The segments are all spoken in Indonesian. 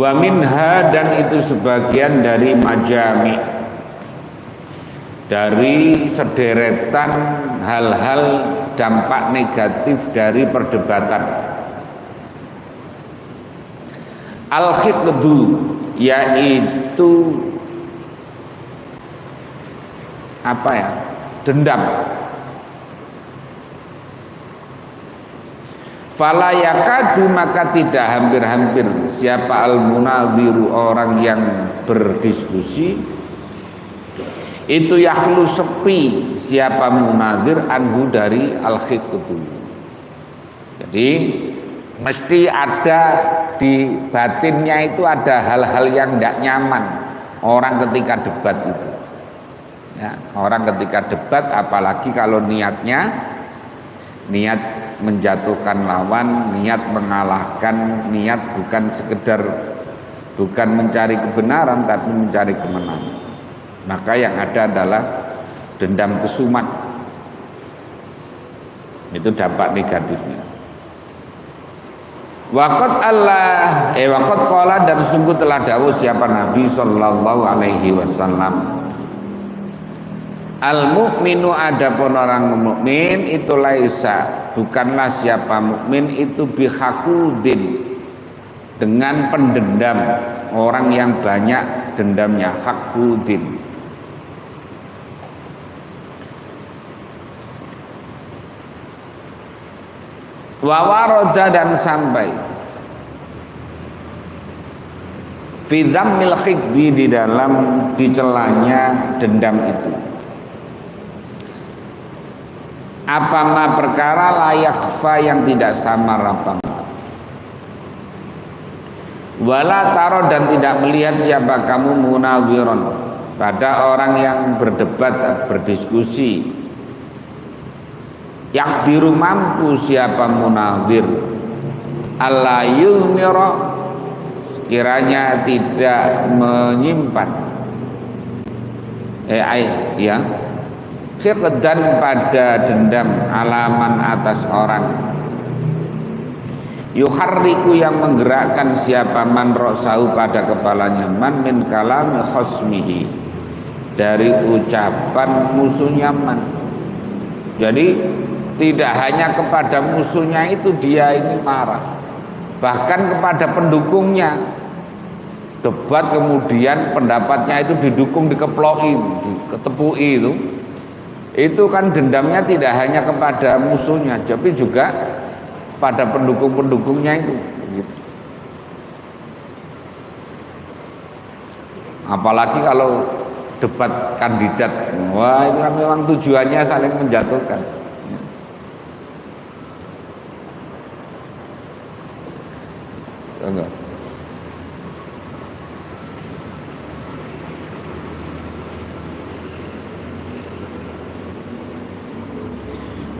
Wa minha, dan itu sebagian dari majami, dari sederetan hal-hal dampak negatif dari perdebatan. Al-khiqdu, yaitu apa ya? Dendam. Fala yakadu, maka tidak hampir-hampir siapa al-munadhiru, orang yang berdiskusi, itu yakhlu, sepi siapa munadhir anhu, dari al-khiqdu. Jadi mesti ada di batinnya itu ada hal-hal yang tidak nyaman orang ketika debat itu. Ya, orang ketika debat, apalagi kalau niatnya niat menjatuhkan lawan, niat mengalahkan, niat bukan mencari kebenaran tapi mencari kemenangan, maka yang ada adalah dendam kesumat. Itu dampak negatifnya. Waqad qala, dan sungguh telah dawuh siapa Nabi sallallahu alaihi wasallam, al-mu'minu, adapun orang mukmin itu laisa, bukanlah siapa mukmin itu bihaqudin, dengan pendendam, orang yang banyak dendamnya, haqudin. Wa warada, dan sampai fi dzammil khiqdi, di dalam dicelanya dendam itu. Apa ma perkara la yakhfa, yang tidak samar apa ma. Wala taro, dan tidak melihat siapa kamu munadhiron, pada orang yang berdebat, berdiskusi, yakdiru, mampu siapa munadhir, alla yuhmira, sekiranya tidak menyimpan khiqdan, pada dendam, alaman, atas orang, yuharriku, yang menggerakkan siapa man ra'sahu, pada kepalanya, man min kalami khosmihi, dari ucapan musuhnya man. Jadi tidak hanya kepada musuhnya itu dia ini marah, bahkan kepada pendukungnya. Debat kemudian pendapatnya itu didukung, dikeploki, ketepui, itu kan dendamnya tidak hanya kepada musuhnya, tapi juga pada pendukung-pendukungnya itu. Apalagi kalau debat kandidat, wah itu kan memang tujuannya saling menjatuhkan. Enggak.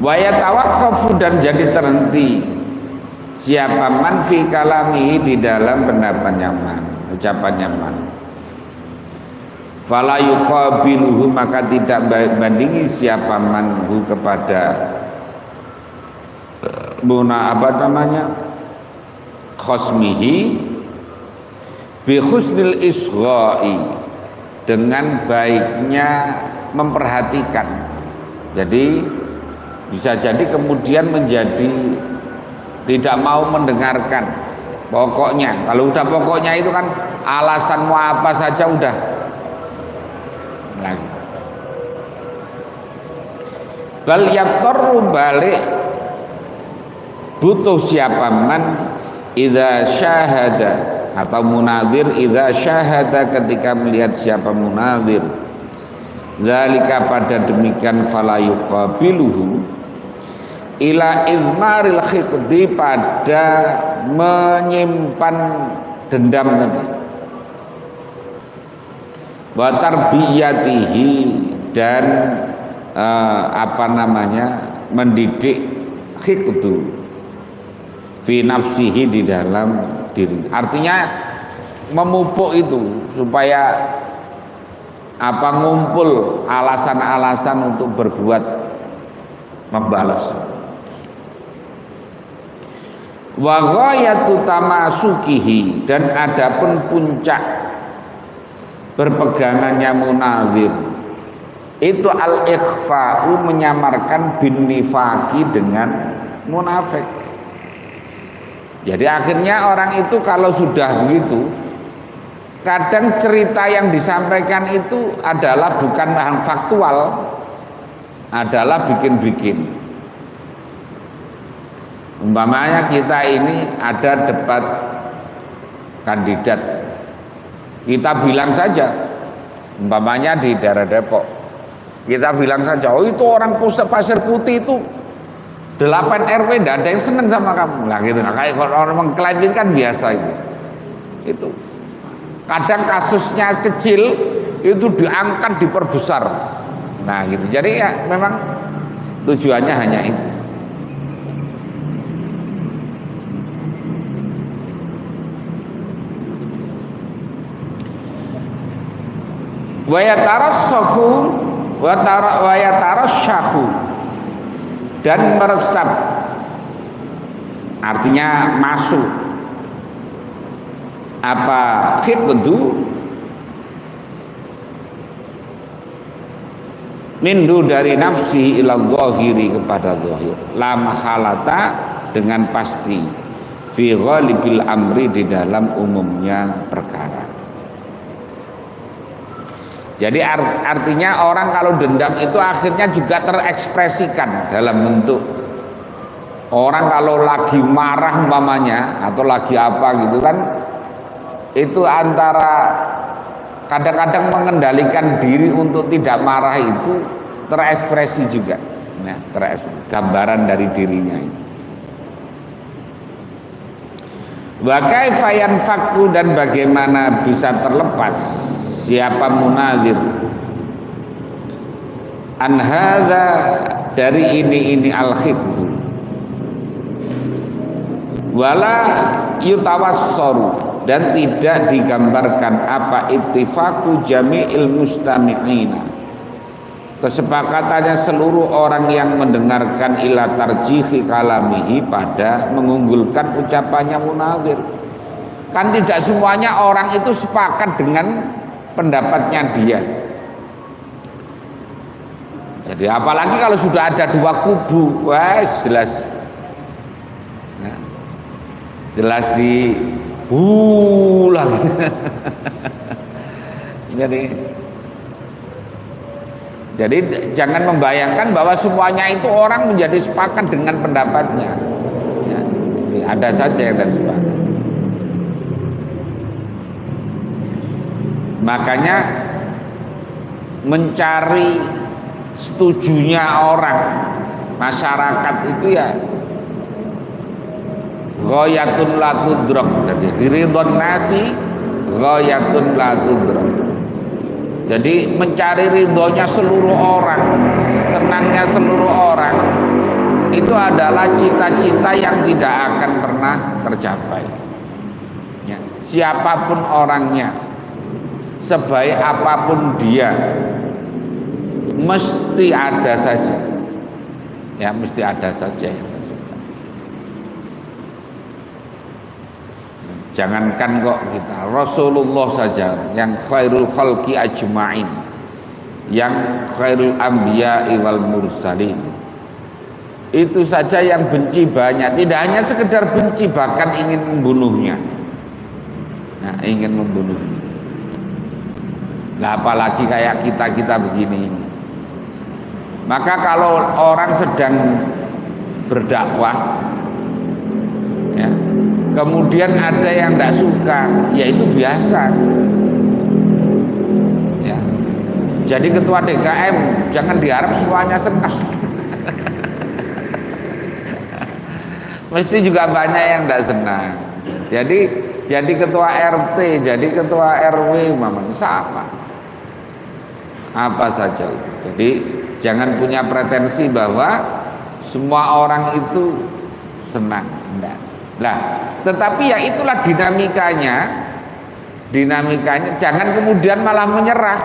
Wa yatawaqqafu, dan jadi terhenti siapa man fi kalamihi, di dalam pendapatnya man, ucapannya man. Fala yuqabiluhu, maka tidak bandingi siapa manhu kepada khosmihi, bi husnil isgha'i, dengan baiknya memperhatikan. Jadi bisa jadi kemudian menjadi tidak mau mendengarkan pokoknya. Kalau udah pokoknya itu kan alasanmu apa saja udah lagi. Bal yaqtarru, balik butuh siapa man idza syahada, atau munadhir idza syahada, ketika melihat siapa munadhir, zalika, pada demikian, fala yuqabiluhu ila izmaril khiqdi, pada menyimpan dendam tadi, wa tarbiyatihi, dan mendidik khiqdu fi nafsihi, di dalam diri. Artinya memupuk itu supaya ngumpul alasan-alasan untuk berbuat membalas. Wa ghayatu tamasukihi, dan adapun puncak berpegangannya munadzir itu al-ikhfa'u, menyamarkan bin nifaqi dengan munafik. Jadi akhirnya orang itu kalau sudah begitu, kadang cerita yang disampaikan itu adalah bukan bahan faktual, adalah bikin-bikin. Umpamanya kita ini ada debat kandidat, kita bilang saja, umpamanya di daerah Depok, kita bilang saja, oh itu orang Pasir Putih itu 8 RW tidak ada yang senang sama kamu, lah gitu. Nah, kayak orang mengklaim kan biasa itu. Kadang kasusnya kecil itu diangkat, diperbesar, nah gitu. Jadi ya memang tujuannya hanya itu. Wa yatarassahu wa yatarassahu, dan meresap, artinya masuk apa khiddu mindu dari nafsi ila zahiri, kepada zahir, la mahalata, dengan pasti, fi ghalibil amri, di dalam umumnya perkara. Jadi artinya orang kalau dendam itu akhirnya juga terekspresikan dalam bentuk, orang kalau lagi marah umpamanya atau lagi apa gitu kan, itu antara kadang-kadang mengendalikan diri untuk tidak marah itu terekspresi juga. Nah, gambaran dari dirinya itu. Wa kaifa yanfaku, dan bagaimana bisa terlepas siapa munadzir an hadza, dari ini al-khiddu, wala yutawassaru, dan tidak digambarkan apa ittifaku jami'il mustami'ina, kesepakatannya seluruh orang yang mendengarkan, ila tarjihi kalamihi, pada mengunggulkan ucapannya munadzir. Kan tidak semuanya orang itu sepakat dengan pendapatnya dia. Jadi apalagi kalau sudah ada dua kubu, wah jelas, nah, jelas di lah. Jadi jangan membayangkan bahwa semuanya itu orang menjadi sepakat dengan pendapatnya. Ya, ada saja yang tidak sepakat. Makanya mencari setujunya orang, masyarakat itu ya ghayatun la tudrak. Jadi ridhon nasi ghayatun la tudrak. Jadi mencari ridhonya seluruh orang, senangnya seluruh orang, itu adalah cita-cita yang tidak akan pernah tercapai. Ya, siapapun orangnya, sebaik apapun dia, mesti ada saja, ya mesti ada saja. Jangankan kok kita, Rasulullah saja yang khairul khalqi ajma'in, yang khairul anbiya'i wal mursalin, itu saja yang benci banyak, tidak hanya sekedar benci, bahkan ingin membunuhnya. Nah, ingin membunuhnya. Nah, apalagi kayak kita begini ini. Maka kalau orang sedang berdakwah, ya, kemudian ada yang tidak suka, ya itu biasa. Ya. Jadi ketua DKM jangan diharap semuanya senang. Mesti juga banyak yang tidak senang. Jadi ketua RT, jadi ketua RW, memang sama. Apa saja itu. Jadi jangan punya pretensi bahwa semua orang itu senang. Enggak. Nah, tetapi ya itulah dinamikanya. Jangan kemudian malah menyerah.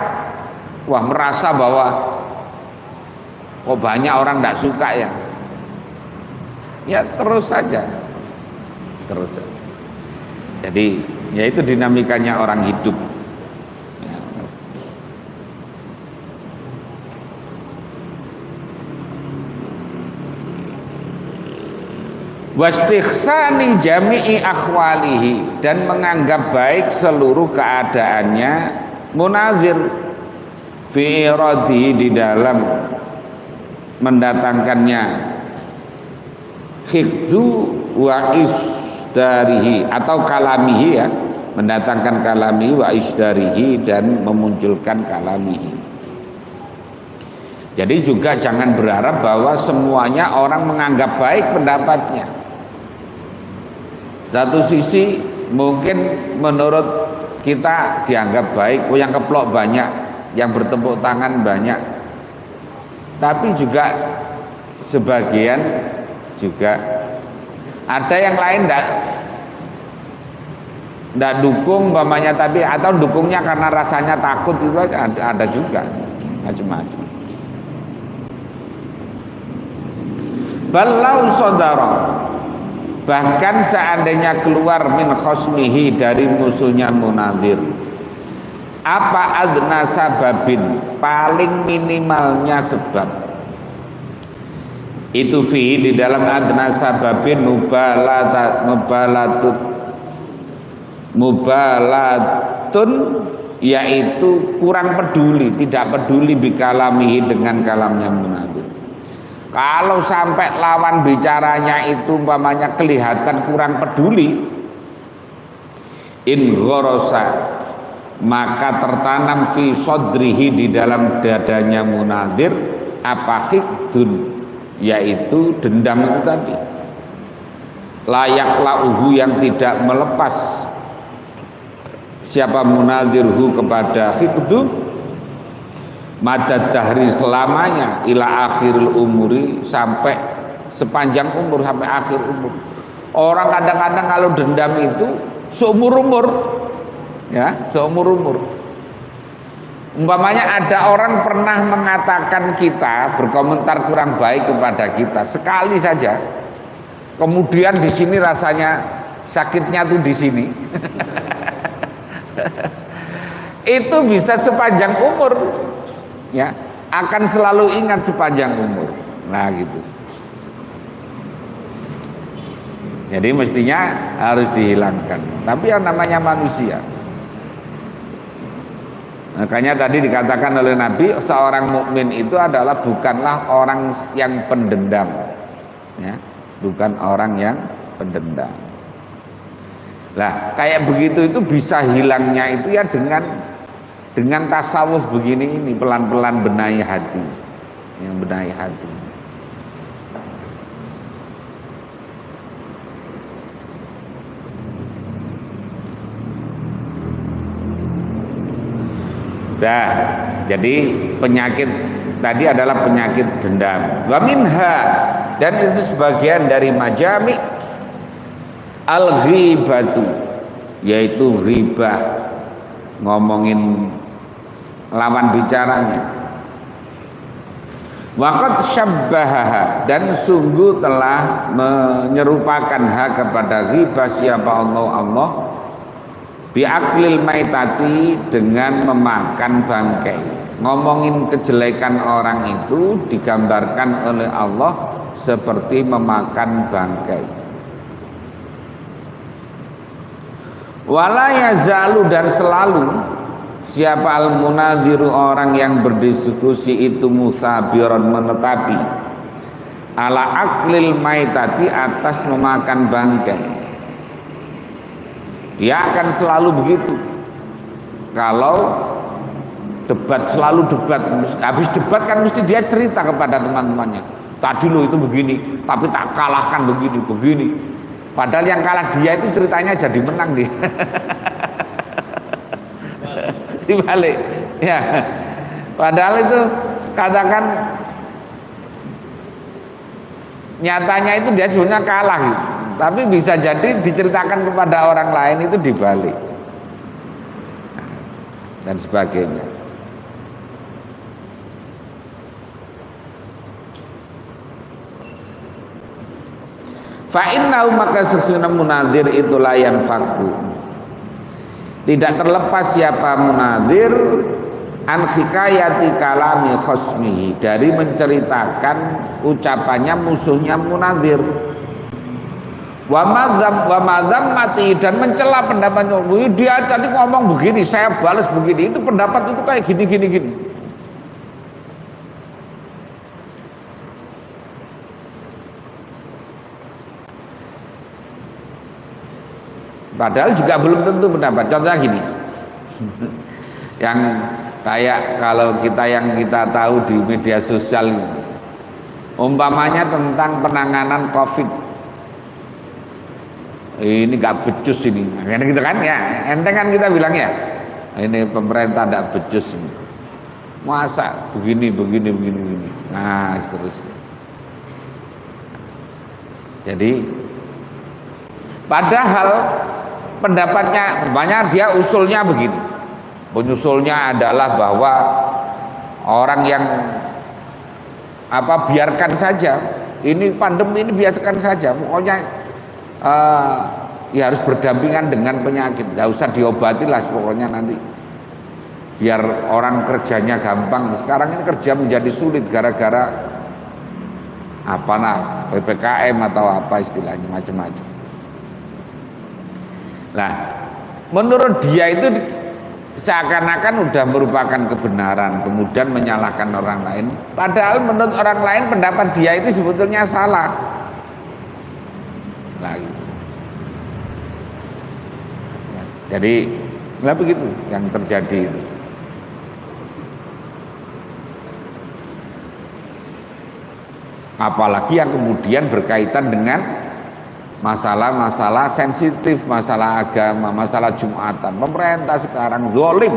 Wah, merasa bahwa banyak orang tidak suka ya. Ya terus saja. terus. Jadi ya itu dinamikanya orang hidup. Wastighsani jami'i akhwalihi, dan menganggap baik seluruh keadaannya munazir fi iradi, di dalam mendatangkannya hikdu wa isdarihi, atau kalamihi, ya, mendatangkan kalamihi wa isdarihi, dan memunculkan kalamihi. Jadi juga jangan berharap bahwa semuanya orang menganggap baik pendapatnya. Satu sisi mungkin menurut kita dianggap baik, yang keplok banyak, yang bertepuk tangan banyak, tapi juga sebagian juga ada yang lain tidak dukung umpamanya, tapi atau dukungnya karena rasanya takut, itu ada juga macam-macam. Balau sodara, bahkan seandainya keluar min khosmihi, dari musuhnya munadzir, apa adna sababin, paling minimalnya sebab, itu fi, di dalam adna sababin mubalatun, yaitu kurang peduli, tidak peduli bikalamihi, dengan kalamnya munadzir. Kalau sampai lawan bicaranya itu umpamanya kelihatan kurang peduli, in ghorosa, maka tertanam fi sodrihi, di dalam dadanya munadzir, apa hikdun, yaitu dendam itu tadi, layak lauhu, yang tidak melepas siapa munadzirhu kepada hikdun, madad dahri, selamanya, ila akhiril umuri, sampai sepanjang umur, sampai akhir umur. Orang kadang-kadang kalau dendam itu seumur umur, ya, seumur umur. Umpamanya ada orang pernah mengatakan kita, berkomentar kurang baik kepada kita sekali saja, kemudian di sini rasanya sakitnya tuh di sini. Itu bisa sepanjang umur, ya, akan selalu ingat sepanjang umur. Nah gitu. Jadi mestinya harus dihilangkan. Tapi yang namanya manusia, makanya tadi dikatakan oleh Nabi, seorang mukmin itu adalah bukanlah orang yang pendendam, ya, bukan orang yang pendendam. Lah kayak begitu itu bisa hilangnya itu ya dengan tasawuf begini ini, pelan-pelan benahi hati, yang benahi hati. Dah, jadi penyakit tadi adalah penyakit dendam. Wa minha, dan itu sebagian dari majami al-ghibatu, yaitu ghibah, ngomongin lawan bicaranya. Waqad syabbahaha, dan sungguh telah menyerupakan kepada ghibah siapa Allah biaklil maitati, dengan memakan bangkai. Ngomongin kejelekan orang itu digambarkan oleh Allah seperti memakan bangkai. Wala yazalu, dan selalu siapa al-munadziru, orang yang berdiskusi itu, musabiron, menetapi, ala aklil maitati, atas memakan bangkai. Dia akan selalu begitu. Kalau debat, selalu debat, habis debat kan mesti dia cerita kepada teman-temannya, tadi lo itu begini, tapi tak kalahkan begini. Padahal yang kalah dia itu ceritanya jadi menang dia. Dibalik, ya. Padahal itu katakan nyatanya itu dia sebenarnya kalah, gitu. Tapi bisa jadi diceritakan kepada orang lain itu dibalik, dan sebagainya. Fa innahu maka sesungguhnya munadzir itu layan faku, tidak terlepas siapa munadzir an hikayati kalami khosmihi, dari menceritakan ucapannya musuhnya munadzir, wa madzam mati, dan mencela pendapatnya. Dia tadi ngomong begini, saya balas begini, itu pendapat itu kayak gini. Padahal juga belum tentu pendapat. Contohnya gini, yang kayak kalau yang kita tahu di media sosial, umpamanya tentang penanganan COVID, ini gak becus ini, gitu kan ya, enteng kan kita bilang ya, ini pemerintah gak becus ini, masa begini, nah seterusnya. Jadi padahal pendapatnya banyak, dia usulnya begini, penyusulnya adalah bahwa orang yang biarkan saja ini pandemi ini, biarkan saja, pokoknya ya harus berdampingan dengan penyakit, nggak usah diobati lah pokoknya, nanti biar orang kerjanya gampang. Sekarang ini kerja menjadi sulit gara-gara PPKM atau apa istilahnya, macam-macam. Nah, menurut dia itu seakan-akan udah merupakan kebenaran, kemudian menyalahkan orang lain. Padahal menurut orang lain pendapat dia itu sebetulnya salah. Nah, gitu. Jadi nggak begitu yang terjadi itu. Apalagi yang kemudian berkaitan dengan masalah-masalah sensitif, masalah agama, masalah Jumatan. Pemerintah sekarang zalim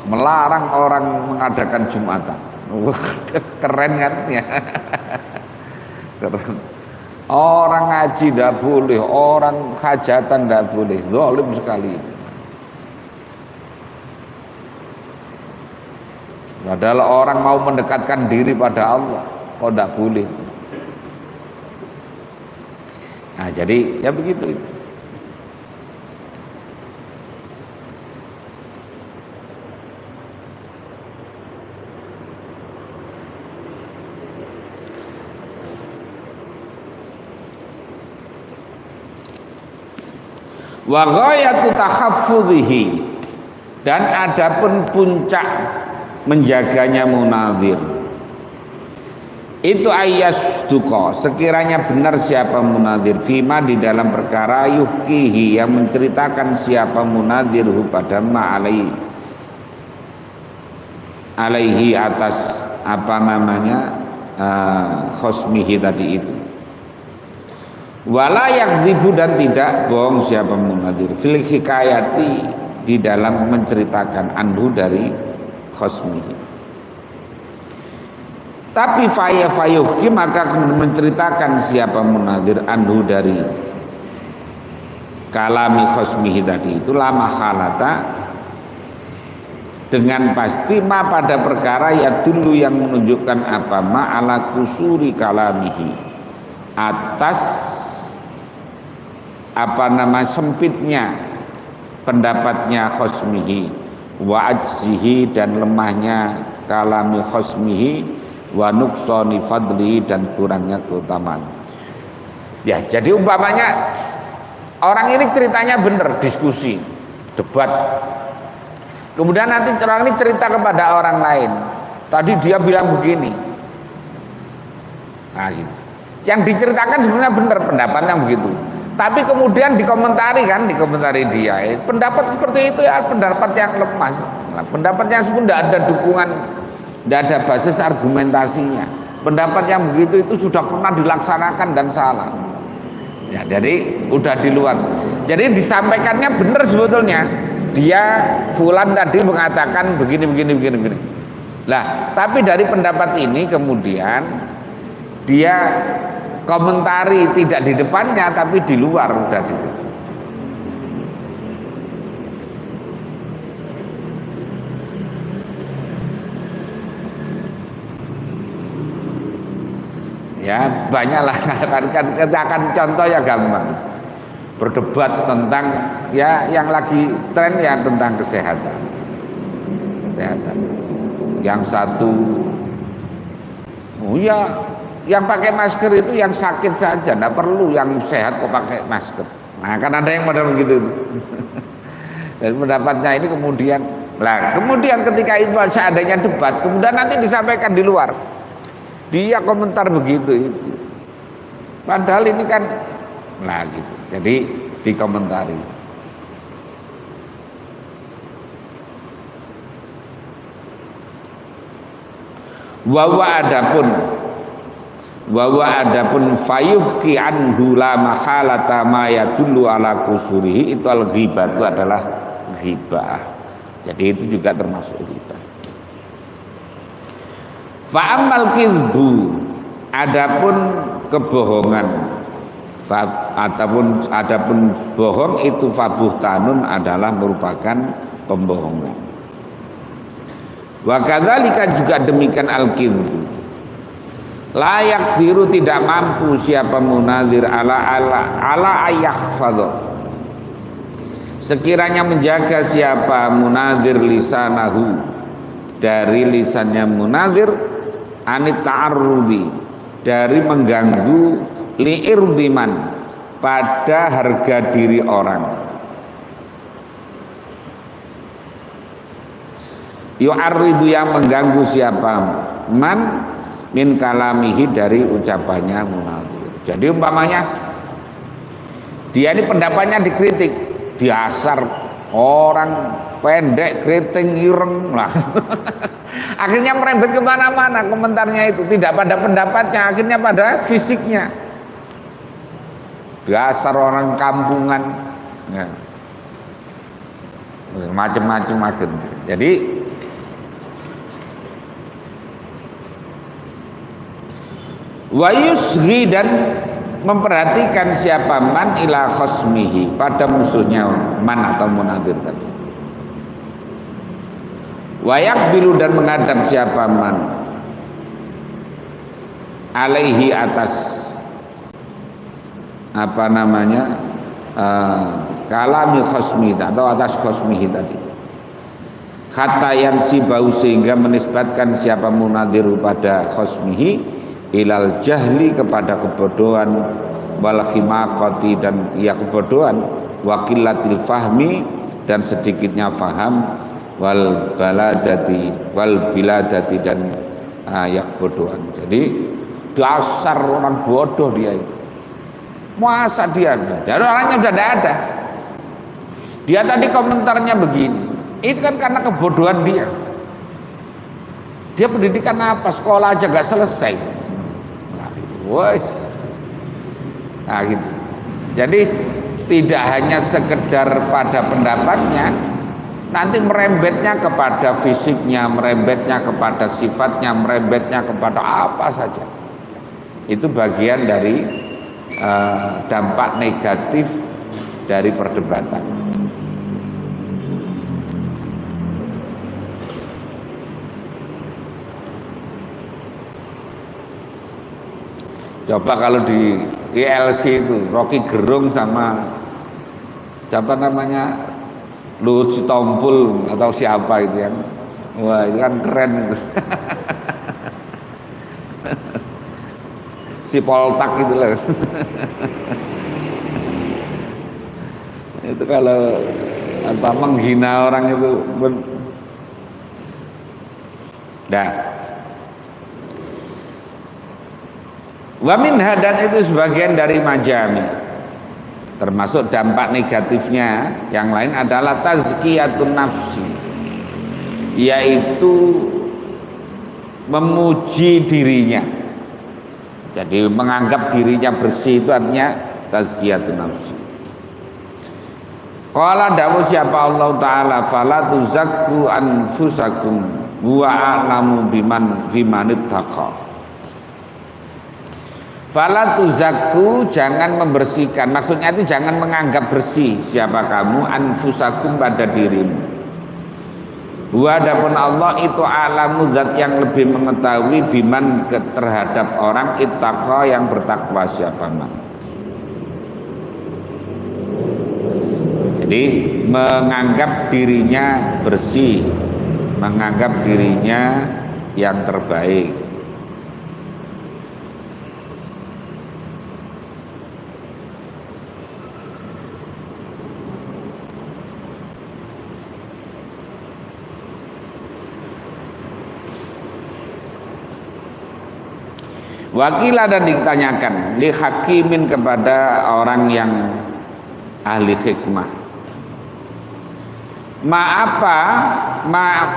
melarang orang mengadakan Jumatan. Keren kan ya. Keren. Orang ngaji tidak boleh, orang hajatan tidak boleh, zalim sekali. Padahal orang mau mendekatkan diri pada Allah, kok tidak boleh. Nah, jadi ya begitu itu. Wa ghayatu tahaffudhihi, dan adapun puncak menjaganya munadzir itu ayasduqa, sekiranya benar siapa munadzir, fima di dalam perkara yuhkihi, yang menceritakan siapa munadzirhu pada alaihi atas khosmihi tadi itu. Wala yakdzibu, dan tidak bohong siapa munadzir, fil hikayati, di dalam menceritakan anhu dari khosmihi. Tapi fayuhki, maka menceritakan siapa munadzir anhu dari kalami khosmihi tadi itu, lama halata, dengan pasti ma pada perkara ya dulu yang menunjukkan ala kusuri kalamihi, atas sempitnya pendapatnya khosmihi, wa ajzihi, dan lemahnya kalami khosmihi, wa nuqsani fadli, dan kurangnya keutamaan. Ya, jadi umpamanya orang ini ceritanya benar, diskusi, debat. Kemudian nanti orang ini cerita kepada orang lain, tadi dia bilang begini. Nah, gitu. Yang diceritakan sebenarnya benar pendapatnya begitu. Tapi kemudian dikomentari dia, pendapat seperti itu ya pendapat yang lemah. Nah, pendapatnya sebenarnya tidak ada dukungan, tidak ada basis argumentasinya. Pendapat yang begitu itu sudah pernah dilaksanakan dan salah. Ya, jadi udah di luar. Jadi disampaikannya benar sebetulnya. Dia fulan tadi mengatakan begini. Lah, tapi dari pendapat ini kemudian dia komentari tidak di depannya tapi di luar udah di. Ya banyaklah kita akan contoh ya gampang. Berdebat tentang ya yang lagi tren ya tentang kesehatan. Yang satu, oh ya, yang pakai masker itu yang sakit saja, tidak perlu yang sehat kok pakai masker. Nah kan ada yang model begitu. Dan pendapatnya ini kemudian ketika itu seandainya debat, kemudian nanti disampaikan di luar, dia komentar begitu itu. Padahal ini kan, gitu. Jadi dikomentari. Wawa adapun fayuhki anhu la mahalata ma yadullu ala kusurihi, itu al-ghibah, itu adalah ghibah. Jadi itu juga termasuk ghibah. Fa ammal kizbu, adapun kebohongan, adapun bohong itu fabuhtanun, adalah merupakan pembohongan. Wa kadzalika, juga demikian al-kizbu, layak diru, tidak mampu siapa munadzir ala ayakhfadho, sekiranya menjaga siapa munadzir lisanahu, dari lisannya munadzir, anit ta'arrudi, dari mengganggu li'irdiman, pada harga diri orang. Yu'arridu, yang mengganggu siapa man min kalamihi, dari ucapannya munadzir. Jadi umpamanya dia ini pendapatnya dikritik, dasar orang pendek, keriting, ireng lah. Akhirnya merembet kemana-mana komentarnya itu, tidak pada pendapatnya, akhirnya pada fisiknya. Dasar orang kampungan, ya. Macam-macam akhirnya. Jadi wa yusghi, dan memperhatikan siapa man ila khosmihi, pada musuhnya man atau munadzir tadi. Wa yakbilu, dan menghadap siapa man alaihi, atas kalami khosmi, atau atas khosmihi tadi, hatta yansibau, sehingga menisbatkan siapa munadzir pada khosmihi ilal jahli, kepada kebodohan, wal khimaqati, dan ya kebodohan, wa qillatil fahmi, dan sedikitnya faham, wal biladati, dan ya kebodohan. Jadi dasar orang bodoh dia itu. Masa dia, jadi orangnya udah tidak ada. Dia tadi komentarnya begini, itu kan karena kebodohan dia. Dia pendidikan apa? Sekolah aja gak selesai. Nah gitu. Jadi tidak hanya sekedar pada pendapatnya, nanti merembetnya kepada fisiknya, merembetnya kepada sifatnya, merembetnya kepada apa saja. Itu bagian dari dampak negatif dari perdebatan. Coba kalau di ILC itu Rocky Gerung sama siapa namanya, Luhut Sitompul atau siapa itu yang, wah itu kan keren itu. Si Poltak itu loh. Itu kalau menghina orang itu wa minha, dan itu sebagian dari majami, termasuk dampak negatifnya yang lain adalah tazkiyatun nafsi, yaitu memuji dirinya. Jadi menganggap dirinya bersih, itu artinya tazkiyatun nafsi. Qala dawu siapa Allah Ta'ala, fala tuzakku anfusakum wa a'lamu biman ittaqa. Fala tuzakku, jangan membersihkan, maksudnya itu jangan menganggap bersih siapa kamu, anfusakum, pada dirimu, Wa adapun Allah itu alamu zat yang lebih mengetahui biman terhadap orang ittaqa yang bertakwa siapa man. Jadi menganggap dirinya bersih, menganggap dirinya yang terbaik. Wakilah dan ditanyakan li hakimin kepada orang yang ahli hikmah. Ma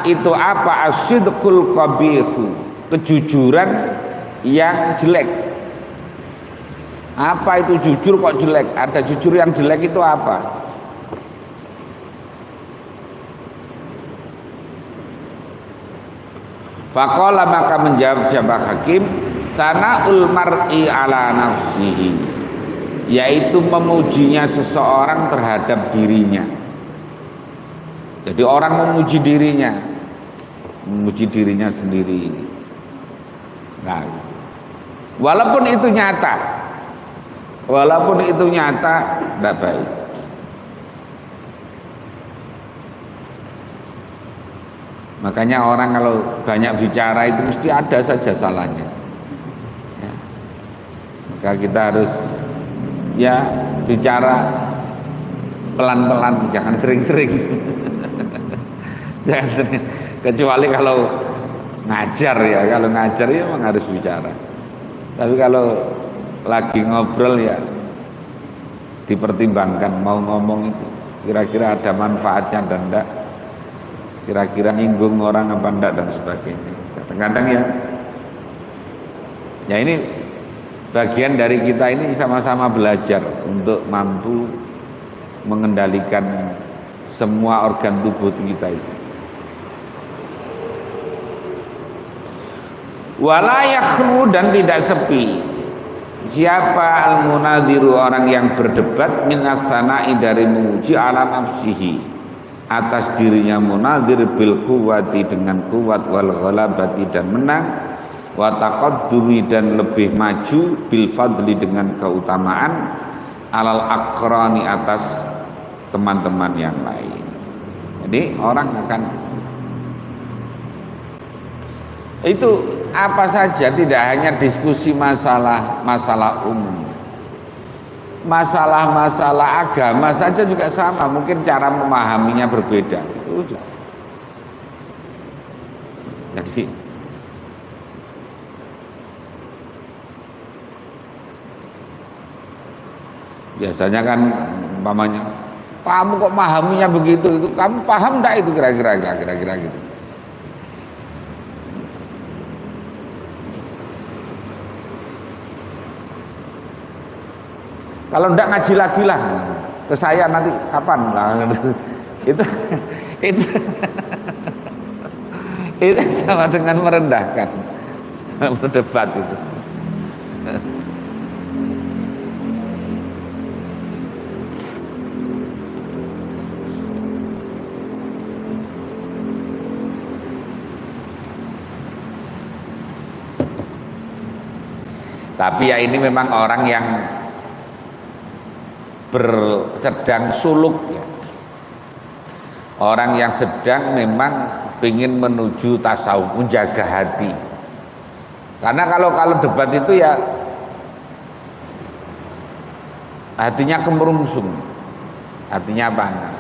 itu apa asyidqul qabihu, kejujuran yang jelek. Apa itu jujur kok jelek? Ada jujur yang jelek itu apa? Faqala maka menjawab siapa hakim, sana'ul mar'i ala nafsihi, yaitu memujinya seseorang terhadap dirinya. Jadi orang memuji dirinya sendiri. Nah, walaupun itu nyata tidak baik. Makanya orang kalau banyak bicara itu mesti ada saja salahnya. Ya. Maka kita harus ya bicara pelan-pelan, jangan sering-sering. Jangan sering. Kecuali kalau ngajar ya memang harus bicara. Tapi kalau lagi ngobrol ya dipertimbangkan mau ngomong itu kira-kira ada manfaatnya dan enggak, kira-kira nyinggung orang apa enggak dan sebagainya. Kadang-kadang ya ini bagian dari kita ini sama-sama belajar untuk mampu mengendalikan semua organ tubuh kita itu. Wala yakhlu, dan tidak sepi siapa al-munadhiru, orang yang berdebat, minas sana'i, dari memuji, ala nafsihi, atas dirinya munadhir, bil quwwati, dengan kuat, wal ghalabati, dan menang, wa taqaddumi, dan lebih maju, bil fadli, dengan keutamaan, alal aqrani, atas teman-teman yang lain. Jadi orang akan itu apa saja, tidak hanya diskusi masalah umum, masalah agama saja juga sama, mungkin cara memahaminya berbeda. Itu jadi biasanya kan umpamanya, kamu kok memahaminya begitu, itu kamu paham enggak itu kira-kira gitu. Kalau enggak ngaji lagi lah ke saya nanti kapan lah. Itu sama dengan merendahkan, berdebat itu. Tapi ya ini memang orang yang sedang suluk ya. Orang yang sedang memang ingin menuju tasawuf, menjaga hati. Karena kalau debat itu ya hatinya kemerungsung, hatinya panas.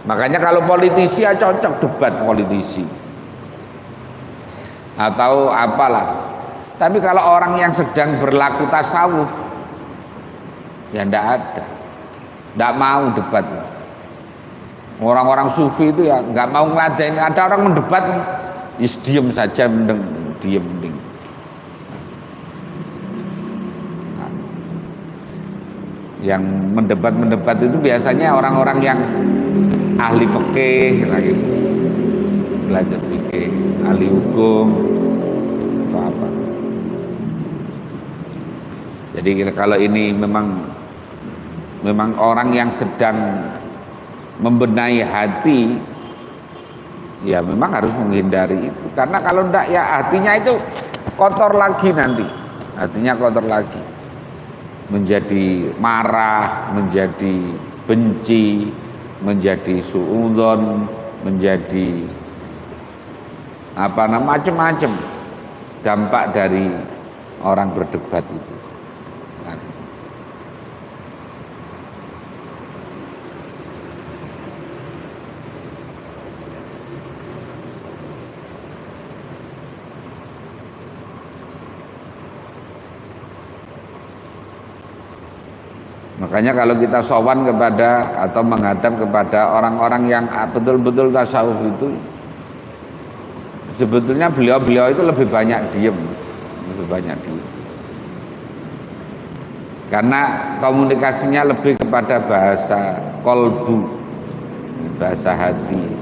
Makanya kalau politisi ya cocok debat politisi atau apalah. Tapi kalau orang yang sedang berlaku tasawuf ya ndak ada, ndak mau debat. Orang-orang sufi itu ya nggak mau ngelajain. Ada orang mendebat, is diem saja, diem. Nah, yang mendebat itu biasanya orang-orang yang ahli fikih lagi, belajar fikih, ahli hukum atau apa. Jadi kalau ini memang orang yang sedang membenahi hati, Ya memang harus menghindari itu, karena kalau enggak ya hatinya itu kotor lagi nanti, hatinya kotor lagi, menjadi marah, menjadi benci, menjadi suudzon, menjadi macam-macam dampak dari orang berdebat itu. Nah, makanya kalau kita sowan kepada atau menghadap kepada orang-orang yang betul-betul tasawuf itu, sebetulnya beliau-beliau itu lebih banyak diem, karena komunikasinya lebih kepada bahasa kolbu, bahasa hati.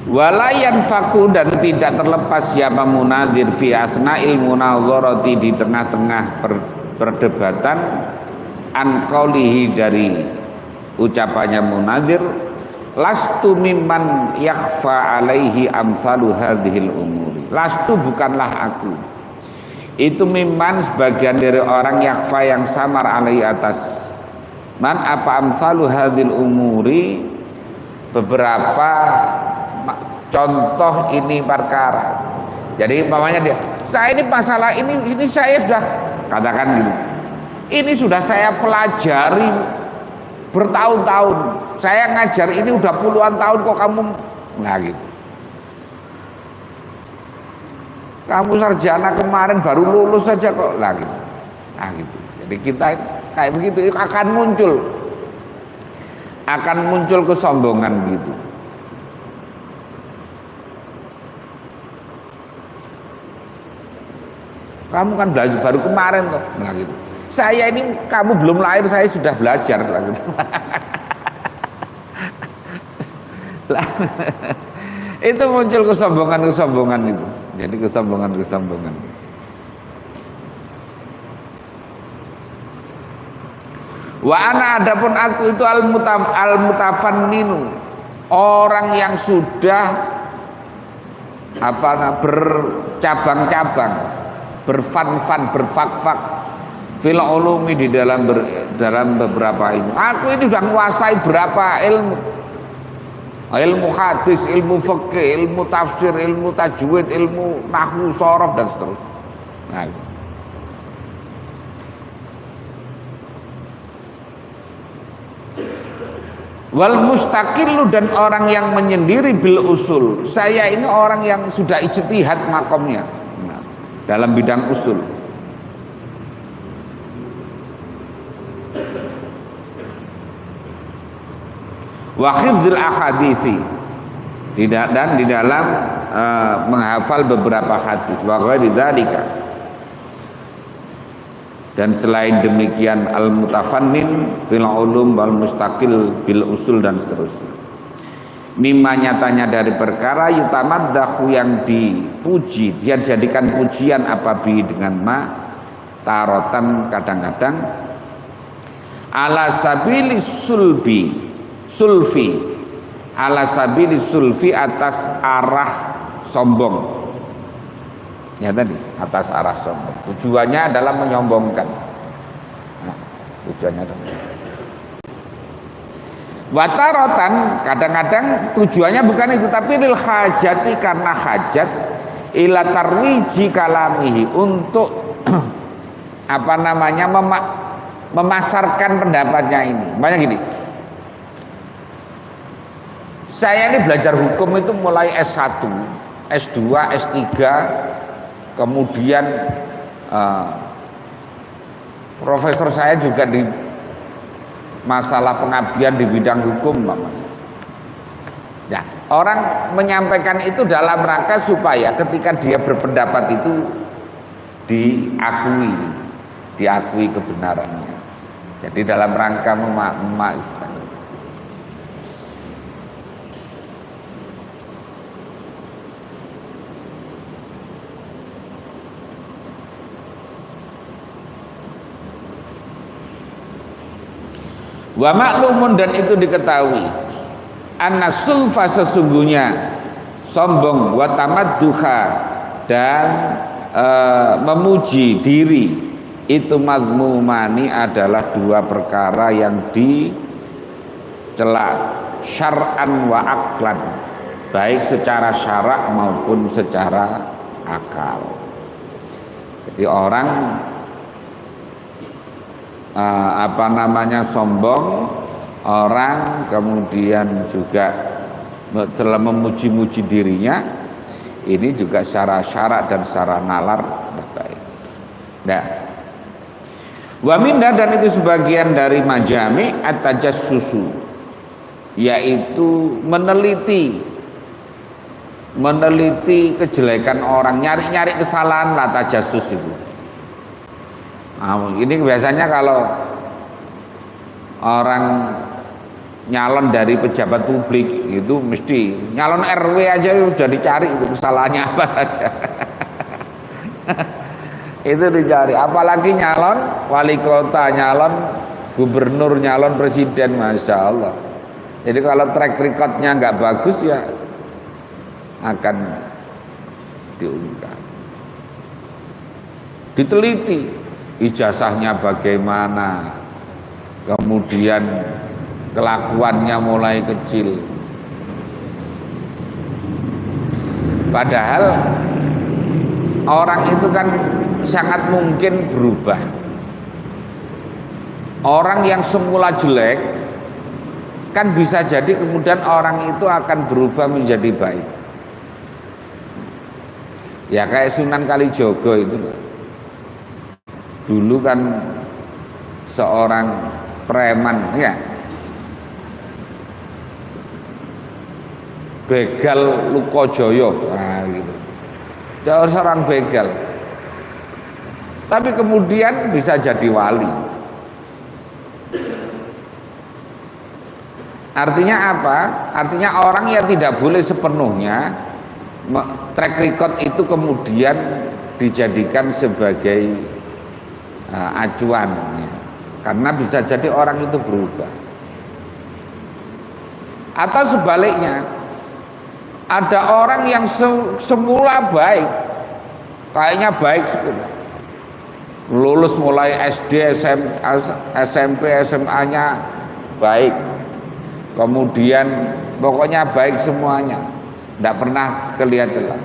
Walayan faku, dan tidak terlepas siapa munadzir fi asna'il munadharati, di tengah-tengah perdebatan, an qaulihi, dari ucapannya munadzir, lastu mimman yakhfa alaihi amsalu hadhil umuri. Lastu, bukanlah aku, itu mimman, sebagian dari orang, yakhfa, yang samar alaihi, atas man apa amsalu hadhil umuri, beberapa contoh ini perkara. Jadi umpamanya dia, saya ini masalah ini saya sudah katakan gitu, ini sudah saya pelajari bertahun-tahun, saya ngajar ini udah puluhan tahun, kok kamu nggak gitu, kamu sarjana kemarin baru lulus saja kok lagi, nah gitu. Jadi kita kayak begitu akan muncul kesombongan gitu. Kamu kan belajar baru kemarin tuh, nah gitu. Saya ini, kamu belum lahir saya sudah belajar, nah gitu. Itu muncul kesombongan itu. Jadi kesombongan. Wa ana, adapun aku itu al-mutafanninu, orang yang sudah bercabang-cabang, berfak-fak fil ulumi, di dalam beberapa ilmu. Aku ini sudah menguasai berapa ilmu hadis, ilmu fikih, ilmu tafsir, ilmu tajwid, ilmu nahwu, shorof, dan seterusnya. Nah, wal mustaqillu, dan orang yang menyendiri bil usul. Saya ini orang yang sudah ijtihad makomnya dalam bidang usul. Wa hifdzil ahaditsi, dan di dalam menghafal beberapa hadis. Wa ghairi dzalika, dan selain demikian, al mutafannin fil ulum wal mustaqil bil usul, dan seterusnya. Mimma, nyatanya dari perkara, yutamaddahu, yang dipuji, dia jadikan pujian, apabi, dengan ma, tarotan, kadang-kadang, ala sabilis sulfi, ala sabilis sulfi, atas arah sombong. Ya tadi, atas arah sombong. Tujuannya adalah menyombongkan. Nah, tujuannya adalah watarotan, kadang-kadang tujuannya bukan itu, tapi lil hajati, karena hajat, ila tarwiji kalamihi, untuk memasarkan pendapatnya ini. Banyak gini, saya ini belajar hukum itu mulai S1, S2, S3, kemudian profesor saya juga di masalah pengabdian di bidang hukum. Ya, orang menyampaikan itu dalam rangka supaya ketika dia berpendapat itu diakui kebenarannya. Jadi dalam rangka memaafkan. Wa maklumun, dan itu diketahui, anna sulfa, sesungguhnya sombong, wa tamadduha, dan memuji diri, itu mazmumani, adalah dua perkara yang dicela syar'an wa aqlan, baik secara syarak maupun secara akal. Jadi orang sombong, orang kemudian juga telah memuji-muji dirinya, ini juga secara syarak dan secara nalar baik. Nah, wa minda, dan itu sebagian dari majami at-tajassusu, yaitu meneliti kejelekan orang, nyari-nyari kesalahan lah, tajassus itu. Nah, ini biasanya kalau orang nyalon dari pejabat publik itu mesti nyalon RW aja sudah dicari itu kesalahannya apa saja. Itu dicari, apalagi nyalon wali kota, nyalon gubernur, nyalon presiden, masya Allah. Jadi kalau track recordnya nggak bagus ya akan diungkap, diteliti ijazahnya bagaimana, kemudian kelakuannya mulai kecil. Padahal orang itu kan sangat mungkin berubah. Orang yang semula jelek kan bisa jadi kemudian orang itu akan berubah menjadi baik. Ya kayak Sunan Kalijogo itu dulu kan seorang preman, ya, begal Lukojoyo, nah gitu. Dia seorang begal, tapi kemudian bisa jadi wali. Artinya apa? Artinya orang yang tidak boleh sepenuhnya track record itu kemudian dijadikan sebagai acuan, ya. Karena bisa jadi orang itu berubah. Atau sebaliknya, ada orang yang semula baik, kayaknya baik sekali, lulus mulai SD, SMP, SMA-nya baik, kemudian pokoknya baik semuanya, tidak pernah kelihatan.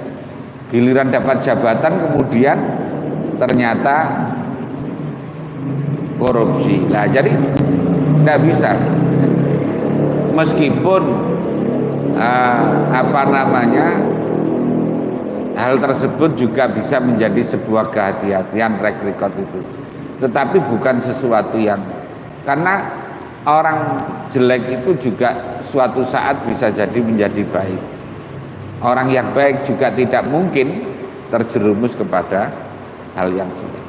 Giliran dapat jabatan kemudian ternyata korupsi. Nah, jadi nggak bisa, meskipun hal tersebut juga bisa menjadi sebuah kehati-hatian track record itu, tetapi bukan sesuatu yang, karena orang jelek itu juga suatu saat bisa jadi menjadi baik. Orang yang baik juga tidak mungkin terjerumus kepada hal yang jelek.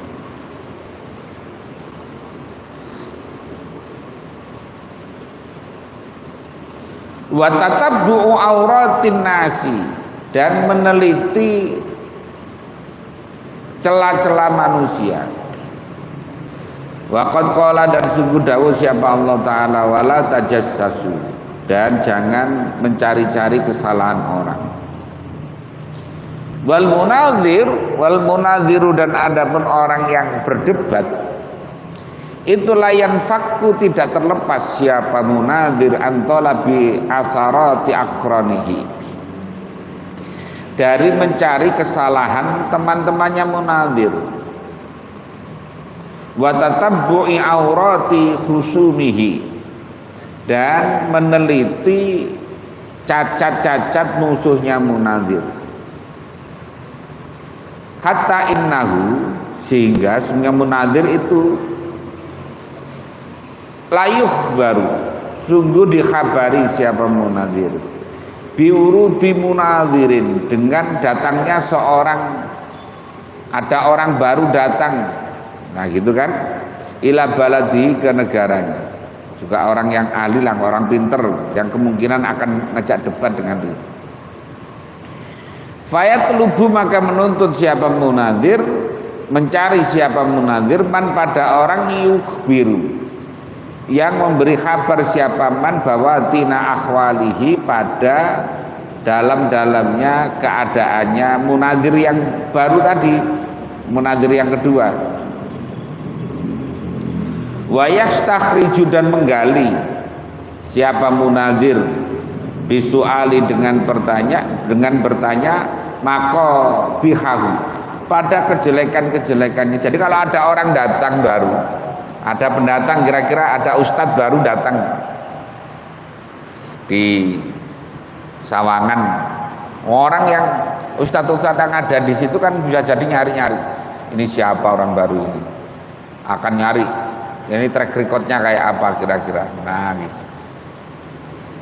Wa tatabbu'u auratin nasi, dan meneliti celah-celah manusia. Wa qad qala, dan sungguh dawuh siapa Allah Ta'ala, wala tajassasu, dan jangan mencari-cari kesalahan orang. Wal munadhiru, dan adapun orang yang berdebat, itulah yang fakku, tidak terlepas siapa munadhir antolabi atharati akronihi, dari mencari kesalahan teman-temannya munadhir, wa tatabbu'i aurati khusumihi, dan meneliti cacat-cacat musuhnya munadhir. Hatta innahu, sehingga sebenarnya munadhir itu layuh baru, sungguh dikhabari siapa munadhir, biurudi munadhirin, dengan datangnya seorang, ada orang baru datang, nah gitu kan, ila baladi, ke negaranya, juga orang yang ahli lah, orang pinter yang kemungkinan akan ngajak debat dengan dia. Fayatlubu, maka menuntut siapa munadhir, mencari siapa munadhir, man pada orang yukhbiru, yang memberi kabar siapa man bahwa tina akhwalihi pada dalam-dalamnya keadaannya munadzir yang baru tadi, munadzir yang kedua. Wa yastakhriju dan menggali siapa munadzir bisuali dengan bertanya maka bihahu pada kejelekan-kejelekannya. Jadi kalau ada orang datang baru, ada pendatang, kira-kira ada ustadz baru datang di Sawangan, orang yang ustadz-ustadz yang ada di situ kan bisa jadi nyari-nyari, ini siapa orang baru ini, akan nyari ini track recordnya kayak apa kira-kira. Nah gitu.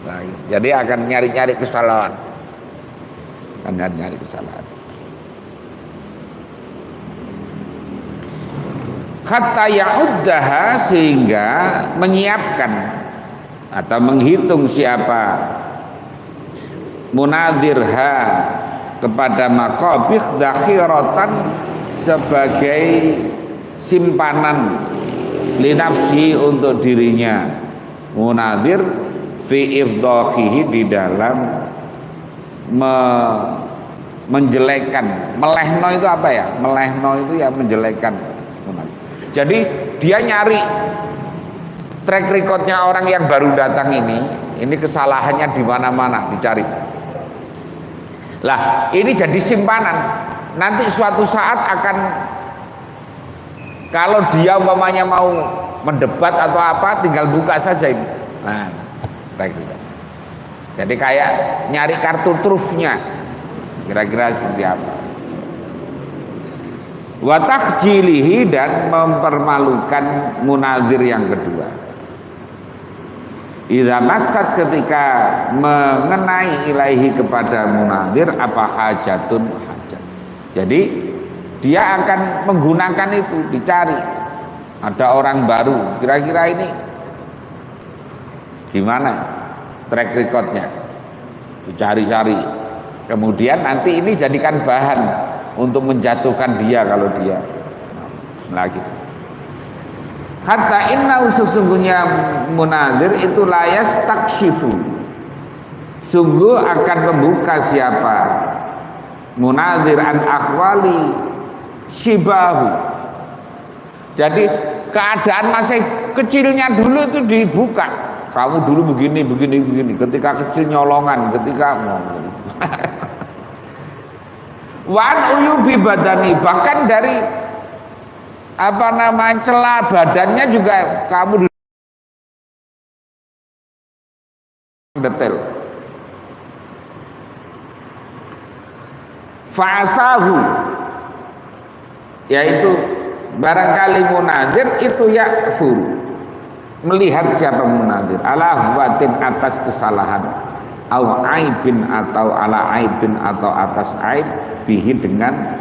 Nah, jadi akan nyari-nyari kesalahan, akan nyari-nyari kesalahan. Hatta ya'uddaha, sehingga menyiapkan atau menghitung siapa munadzirha kepada maqabih zakhiratan sebagai simpanan linafsi untuk dirinya. Munadzir fi ifdhahihi, di dalam menjelekkan. Melehno itu apa ya? Melehno itu ya menjelekkan. Jadi dia nyari track recordnya orang yang baru datang ini kesalahannya di mana-mana dicari. Lah, ini jadi simpanan. Nanti suatu saat akan, kalau dia umpamanya mau mendebat atau apa, tinggal buka saja ini. Nah, baik juga. Jadi kayak nyari kartu trufnya, kira-kira seperti apa. Wa takhjilihi, dan mempermalukan munadzir yang kedua. Idza massat, ketika mengenai ilaihi kepada munadzir apa hajatun hajat. Jadi dia akan menggunakan itu, dicari. Ada orang baru, kira-kira ini gimana track recordnya, dicari-cari. Kemudian nanti ini jadikan bahan untuk menjatuhkan dia kalau dia lagi. Hatta innahu, sesungguhnya munadzir itu layas takshifu, sungguh akan membuka siapa munadzir an akhwali shibahu. Jadi keadaan masih kecilnya dulu itu dibuka. Kamu dulu begini. Ketika kecil nyolongan, ketika wan uyubi badani, bahkan dari celah badannya juga kamu detail. Fa'asahu, yaitu barangkali munadzir itu ya'thur, melihat siapa munadzir ala watin, atas kesalahan, au aibin, atau ala aibin, atau atas aib, bihi, dengan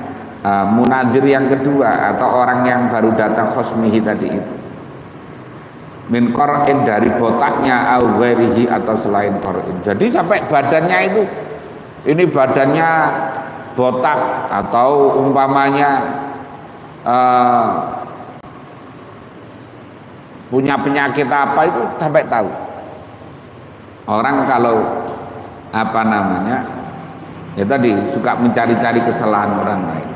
munadzir yang kedua atau orang yang baru datang khosmihi tadi itu, min qar'in, dari botaknya, au ghairihi, atau selain qar'in. Jadi sampai badannya itu, ini badannya botak, atau umpamanya punya penyakit apa, itu sampai tahu. Orang kalau ya tadi suka mencari-cari kesalahan orang lain.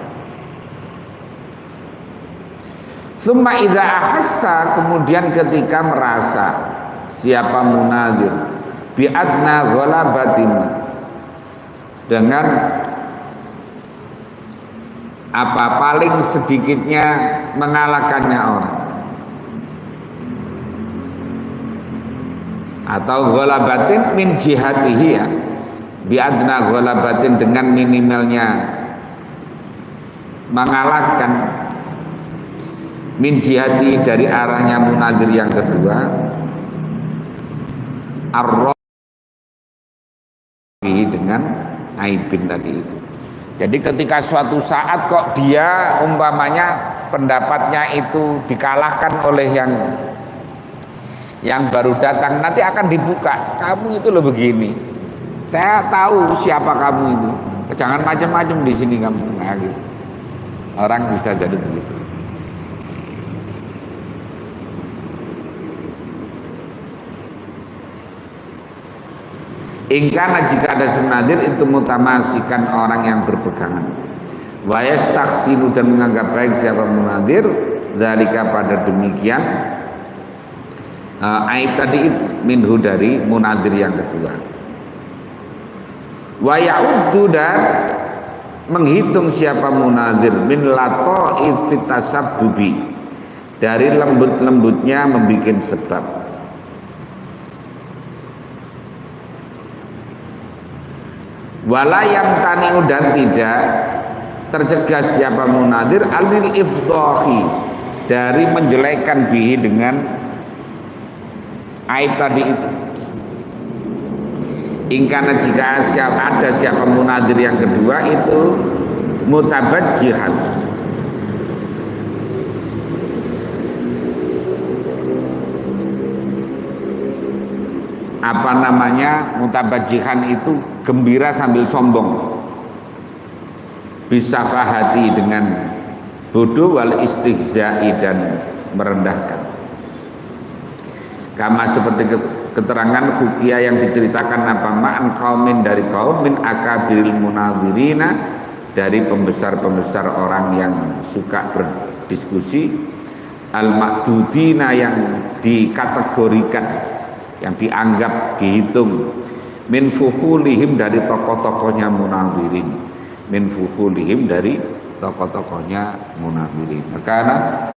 Summa idza ahassa, kemudian ketika merasa siapa munadzir bi adna ghalabatin, dengan paling sedikitnya mengalahkannya orang, atau ghalabatin min jihatihi, ya, bi adna ghalabatin, dengan minimalnya mengalahkan, min jihati, dari arahnya munadzir yang kedua, arrohi, dengan aibin tadi itu. Jadi ketika suatu saat kok dia umpamanya pendapatnya itu dikalahkan oleh yang baru datang, nanti akan dibuka, kamu itu loh begini, saya tahu siapa kamu itu, jangan macam-macam di sini kamu. Nah, gitu. Orang bisa jadi begitu. Ingkana jika ada munadir itu mutamasikan orang yang berpegangan. Wa yastaksinu dan menganggap baik siapa munadir, dzalika pada demikian aib tadi itu minhu dari munadir yang kedua. Wa ya'uddu dan menghitung siapa munadir min lata'if fitasabbubi dari lembut-lembutnya membikin sebab. Wala yang taniu dan tidak tercegah siapa munadir alil ifdahi dari menjelekkan bihi dengan aib tadi itu. Ingkana jika ada siapa munadir yang kedua itu mutabajjihan, apa namanya, mutabajjihan itu gembira sambil sombong, bisa fahati dengan bodoh wal istihza'i dan merendahkan. Kama seperti keterangan hukia yang diceritakan apa ma'an kaumin dari kaum min akabiril munazirina dari pembesar-pembesar orang yang suka berdiskusi, al-ma'dudina yang dikategorikan, yang dianggap, dihitung, min fuhulihim dari tokoh-tokohnya munazirin, min fuhulihim dari tokoh-tokohnya munazirin. Karena